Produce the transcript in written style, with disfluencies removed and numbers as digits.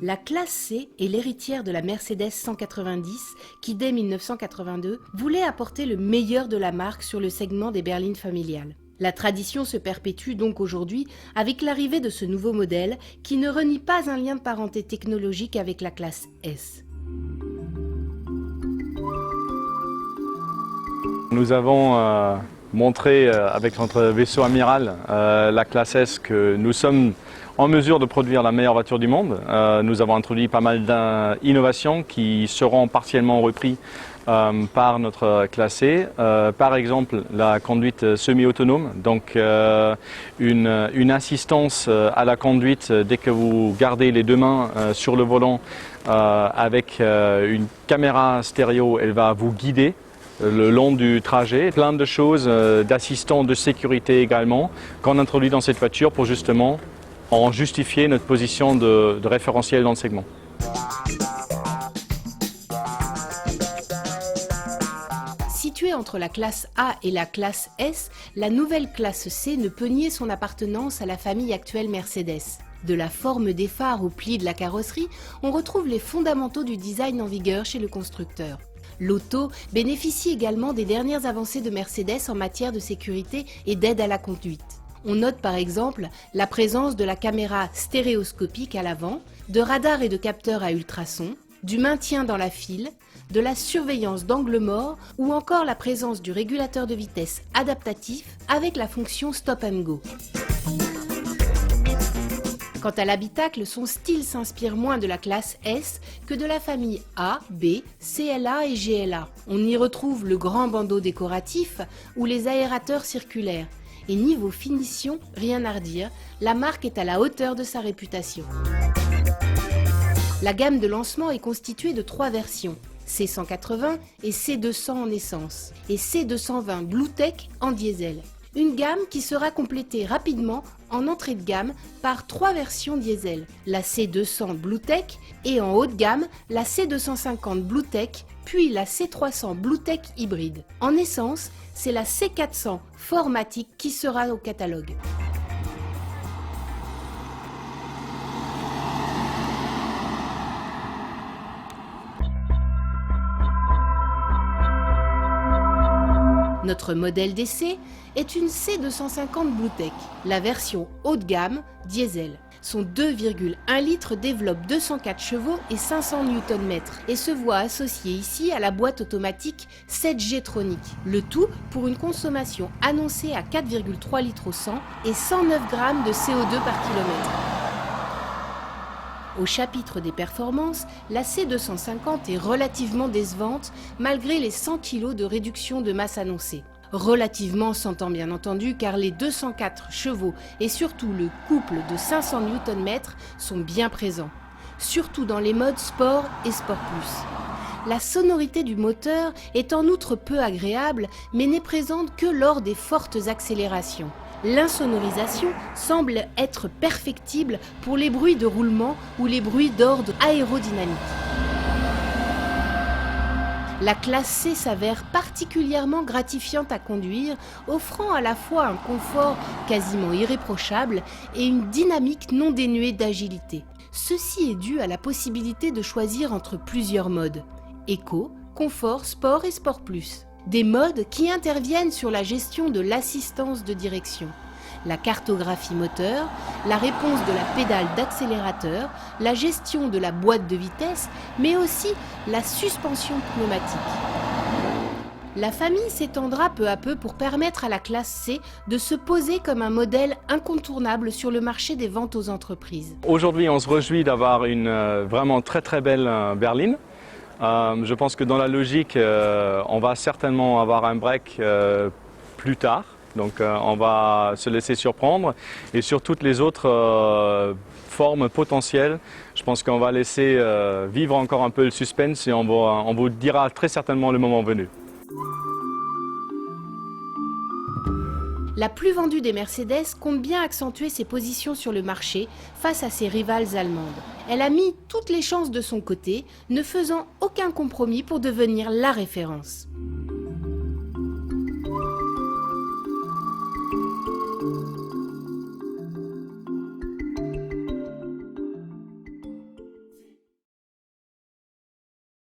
La classe C est l'héritière de la Mercedes 190 qui, dès 1982, voulait apporter le meilleur de la marque sur le segment des berlines familiales. La tradition se perpétue donc aujourd'hui avec l'arrivée de ce nouveau modèle qui ne renie pas un lien de parenté technologique avec la classe S. Nous avons montré avec notre vaisseau amiral, la classe S, que nous sommes en mesure de produire la meilleure voiture du monde. Nous avons introduit pas mal d'innovations qui seront partiellement reprises par notre classe C. Par exemple, la conduite semi-autonome, donc une assistance à la conduite dès que vous gardez les deux mains sur le volant avec une caméra stéréo, elle va vous guider le long du trajet. Plein de choses, d'assistants de sécurité également, qu'on introduit dans cette voiture pour justement en justifier notre position de référentiel dans le segment. Située entre la classe A et la classe S, la nouvelle classe C ne peut nier son appartenance à la famille actuelle Mercedes. De la forme des phares aux plis de la carrosserie, on retrouve les fondamentaux du design en vigueur chez le constructeur. L'auto bénéficie également des dernières avancées de Mercedes en matière de sécurité et d'aide à la conduite. On note par exemple la présence de la caméra stéréoscopique à l'avant, de radars et de capteurs à ultrasons, du maintien dans la file, de la surveillance d'angle mort ou encore la présence du régulateur de vitesse adaptatif avec la fonction Stop and Go. Quant à l'habitacle, son style s'inspire moins de la classe S que de la famille A, B, CLA et GLA. On y retrouve le grand bandeau décoratif ou les aérateurs circulaires. Et niveau finition, rien à redire, la marque est à la hauteur de sa réputation. La gamme de lancement est constituée de 3 versions, C180 et C200 en essence, et C220 Bluetech en diesel. Une gamme qui sera complétée rapidement en entrée de gamme par 3 versions diesel, la C200 Bluetech et en haut de gamme la C250 Bluetech, puis la C300 Bluetech hybride. En essence, c'est la C400 4MATIC qui sera au catalogue. Notre modèle d'essai est une C250 Bluetech, la version haut de gamme diesel. Son 2,1 litres développe 204 chevaux et 500 Nm et se voit associé ici à la boîte automatique 7G Tronic. Le tout pour une consommation annoncée à 4,3 litres au 100 et 109 grammes de CO2 par kilomètre. Au chapitre des performances, la C250 est relativement décevante malgré les 100 kg de réduction de masse annoncée. Relativement s'entend bien entendu car les 204 chevaux et surtout le couple de 500 Nm sont bien présents, surtout dans les modes Sport et Sport Plus. La sonorité du moteur est en outre peu agréable mais n'est présente que lors des fortes accélérations. L'insonorisation semble être perfectible pour les bruits de roulement ou les bruits d'ordre aérodynamique. La classe C s'avère particulièrement gratifiante à conduire, offrant à la fois un confort quasiment irréprochable et une dynamique non dénuée d'agilité. Ceci est dû à la possibilité de choisir entre plusieurs modes: Eco, Confort, Sport et Sport Plus. Des modes qui interviennent sur la gestion de l'assistance de direction, la cartographie moteur, la réponse de la pédale d'accélérateur, la gestion de la boîte de vitesse, mais aussi la suspension pneumatique. La famille s'étendra peu à peu pour permettre à la classe C de se poser comme un modèle incontournable sur le marché des ventes aux entreprises. Aujourd'hui, on se réjouit d'avoir une vraiment très belle berline. Je pense que dans la logique, on va certainement avoir un break plus tard. Donc on va se laisser surprendre et sur toutes les autres formes potentielles, je pense qu'on va laisser vivre encore un peu le suspense et on vous dira très certainement le moment venu. La plus vendue des Mercedes compte bien accentuer ses positions sur le marché face à ses rivales allemandes. Elle a mis toutes les chances de son côté, ne faisant aucun compromis pour devenir la référence.